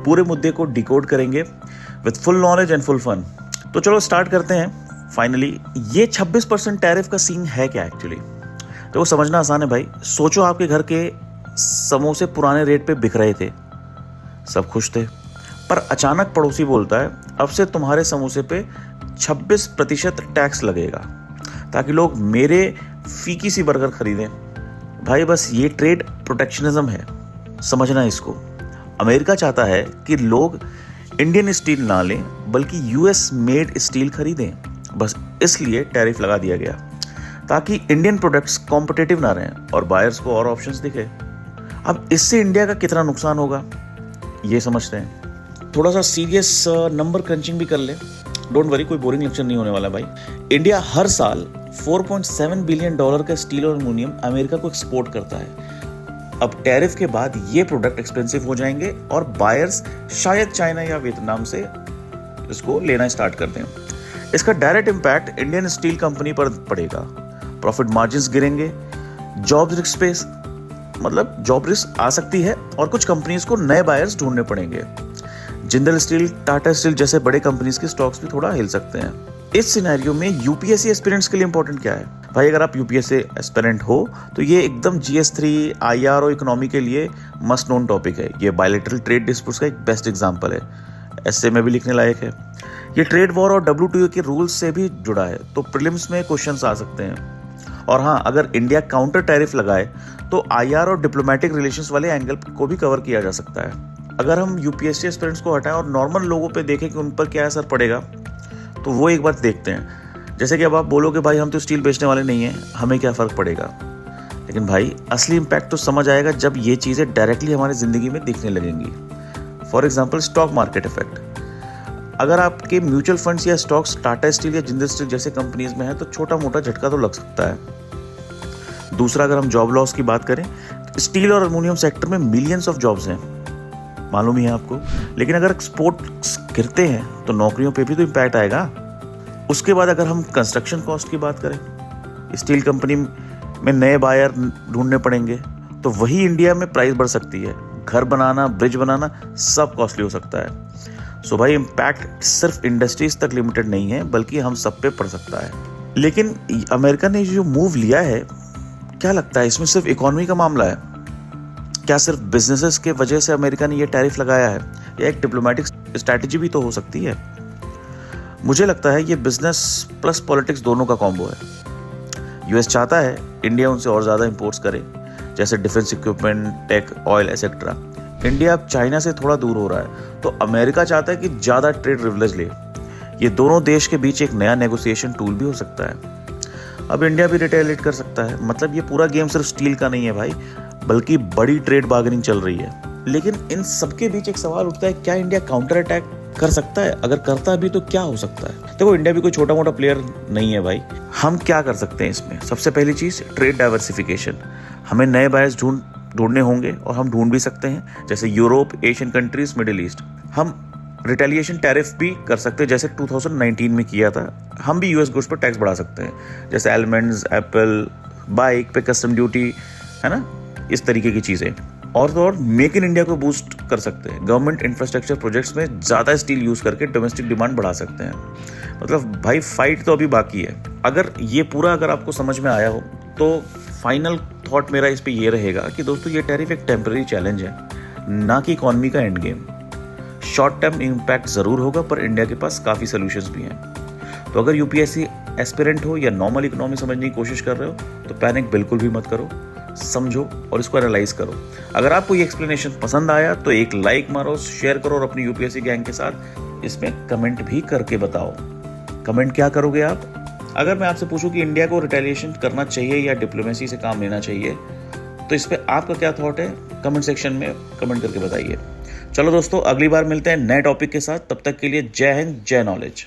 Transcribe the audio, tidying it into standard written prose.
पूरे मुद्दे को डिकोड करेंगे with full knowledge and full fun. तो चलो स्टार्ट करते हैं। फाइनली ये 26% टैरिफ का सीन है क्या एक्चुअली? तो वो समझना आसान है भाई। सोचो आपके घर के समोसे पुराने रेट पे बिक रहे थे, सब खुश थे, पर अचानक पड़ोसी बोलता है अब से तुम्हारे समोसे पे 26% टैक्स लगेगा ताकि लोग मेरे फीकी सी बर्गर खरीदें। भाई बस ये ट्रेड प्रोटेक्शनिज्म है, समझना इसको। अमेरिका चाहता है कि लोग इंडियन स्टील ना लें बल्कि यूएस मेड स्टील खरीदें। बस इसलिए टैरिफ लगा दिया गया ताकि इंडियन प्रोडक्ट्स कॉम्पिटिटिव ना रहें और बायर्स को और ऑप्शंस दिखे। अब इससे इंडिया का कितना नुकसान होगा ये समझते हैं। थोड़ा सा सीरियस नंबर क्रंचिंग भी कर ले। डोंट वरी, कोई बोरिंग लेक्चर नहीं होने वाला भाई। इंडिया हर साल $4.7 बिलियन का स्टील और एल्युमिनियम अमेरिका को एक्सपोर्ट करता है। अब टैरिफ के बाद ये प्रोडक्ट एक्सपेंसिव हो जाएंगे और बायर्स शायद चाइना या वियतनाम से इसको लेना स्टार्ट कर दें। इसका direct impact Indian steel company पर पड़ेगा। प्रॉफिट मार्जिन्स गिरेंगे, जॉब रिस्क पे मतलब जॉब रिस्क आ सकती है और कुछ कंपनीज को नए बायर्स ढूंढने पड़ेंगे। जिंदल स्टील, टाटा स्टील जैसे बड़े कंपनीज के स्टॉक्स भी थोड़ा हिल सकते हैं। इस सिनेरियो में यूपीएससी एस्पिरेंट्स के लिए इंपॉर्टेंट क्या है भाई? अगर आप यूपीएससी एस्पिरेंट हो तो ये एकदम GS3, IR और इकोनॉमी के लिए मस्ट नोन टॉपिक है। ये बायलैटरल ट्रेड डिस्प्यूट्स का एक बेस्ट एग्जांपल है, ऐसे में भी लिखने लायक है। ये ट्रेड वॉर और WTO के रूल्स से भी जुड़ा है, तो प्रीलिम्स में क्वेश्चंस आ सकते हैं। और हाँ, अगर इंडिया काउंटर टैरिफ लगाए तो IR और डिप्लोमेटिक रिलेशंस वाले एंगल को भी कवर किया जा सकता है। अगर हम यूपीएससी एस्पिरेंट्स को हटाएं और नॉर्मल लोगों पे देखें कि उन पर क्या असर पड़ेगा, तो वो एक बार देखते हैं। जैसे कि अब आप बोलोगे भाई हम तो स्टील बेचने वाले नहीं हैं, हमें क्या फ़र्क पड़ेगा? लेकिन भाई असली इम्पैक्ट तो समझ आएगा जब ये चीज़ें डायरेक्टली हमारी ज़िंदगी में दिखने लगेंगी। For example stock market effect. अगर आपके म्यूचुअल फंड्स या स्टॉक्स टाटा स्टील या जिंदल स्टील जैसे कंपनीज में है तो छोटा मोटा झटका तो लग सकता है। दूसरा, अगर हम जॉब लॉस की बात करें, स्टील और एल्युमिनियम सेक्टर में मिलियंस ऑफ जॉब्स हैं, मालूम ही है आपको। लेकिन अगर एक्सपोर्ट गिरते हैं तो नौकरियों पे भी तो इम्पैक्ट आएगा। उसके बाद अगर हम कंस्ट्रक्शन कॉस्ट की बात करें, स्टील कंपनी में नए बायर ढूंढने पड़ेंगे, तो वही इंडिया में प्राइस बढ़ सकती है। घर बनाना, ब्रिज बनाना सब कॉस्टली हो सकता है। सो भाई इम्पैक्ट सिर्फ इंडस्ट्रीज तक लिमिटेड नहीं है बल्कि हम सब पे पड़ सकता है। लेकिन अमेरिका ने जो मूव लिया है, क्या लगता है इसमें सिर्फ इकोनॉमी का मामला है? क्या सिर्फ बिजनेसेस के वजह से अमेरिका ने ये टैरिफ लगाया है, या एक डिप्लोमेटिक स्ट्रैटेजी भी तो हो सकती है? मुझे लगता है ये बिजनेस प्लस पॉलिटिक्स दोनों का कॉम्बो है। यूएस चाहता है इंडिया उनसे और ज़्यादा इंपोर्ट्स करे, जैसे defence equipment, tech, oil etcetera. India अब चाइना से थोड़ा दूर हो रहा है, तो अमेरिका चाहता है कि ज़्यादा ट्रेड प्रिविलेज ले। ये दोनों देश के बीच एक नया नेगोशिएशन टूल भी हो सकता है। अब इंडिया भी रिटेलिएट कर सकता है। मतलब ये पूरा गेम सिर्फ स्टील का नहीं है भाई, बल्कि बड़ी ट्रेड बार्गेनिंग चल रही है। लेकिन इन सबके बीच एक सवाल उठता है, क्या इंडिया काउंटर अटैक कर सकता है? अगर करता भी तो क्या हो सकता है? देखो, इंडिया भी कोई छोटा मोटा प्लेयर नहीं है भाई। हम क्या कर सकते हैं इसमें? सबसे पहली चीज ट्रेड डाइवर्सिफिकेशन। हमें नए बायर्स ढूंढने होंगे और हम ढूंढ भी सकते हैं, जैसे Europe, Asian countries, middle east. हम रिटेलिएशन टैरिफ भी कर सकते हैं, जैसे 2019 में किया था। हम भी यूएस गुड्स पर टैक्स बढ़ा सकते हैं, जैसे एलिमेंट्स, एप्पल, बाइक पे कस्टम ड्यूटी, है ना, इस तरीके की चीज़ें। और तो और मेक इन इंडिया को बूस्ट कर सकते हैं। गवर्नमेंट इंफ्रास्ट्रक्चर प्रोजेक्ट्स में ज़्यादा स्टील यूज़ करके डोमेस्टिक डिमांड बढ़ा सकते हैं। मतलब भाई फाइट तो अभी बाकी है। अगर आपको समझ में आया हो तो फाइनल थॉट मेरा इस पे ये रहेगा कि दोस्तों ये टैरिफ एक टेम्पररी चैलेंज है, ना कि इकॉनमी का end game. Short term impact ज़रूर होगा, पर इंडिया के पास काफ़ी सोल्यूशंस भी हैं। तो अगर यूपीएससी एस्पिरेंट हो या नॉर्मल इकोनॉमी समझने की कोशिश कर रहे हो तो पैनिक बिल्कुल भी मत करो, समझो और इसको एनालाइज करो। अगर आपको ये एक्सप्लेनेशन पसंद आया तो एक लाइक मारो, शेयर करो और अपनी यूपीएससी गैंग के साथ इसमें कमेंट भी करके बताओ। कमेंट क्या करोगे आप? अगर मैं आपसे पूछूं कि इंडिया को रिटेलिएशन करना चाहिए या डिप्लोमेसी से काम लेना चाहिए, तो इस पर आपका क्या थॉट है? कमेंट सेक्शन में कमेंट करके बताइए। चलो दोस्तों, अगली बार मिलते हैं नए टॉपिक के साथ। तब तक के लिए जय हिंद, जय नॉलेज।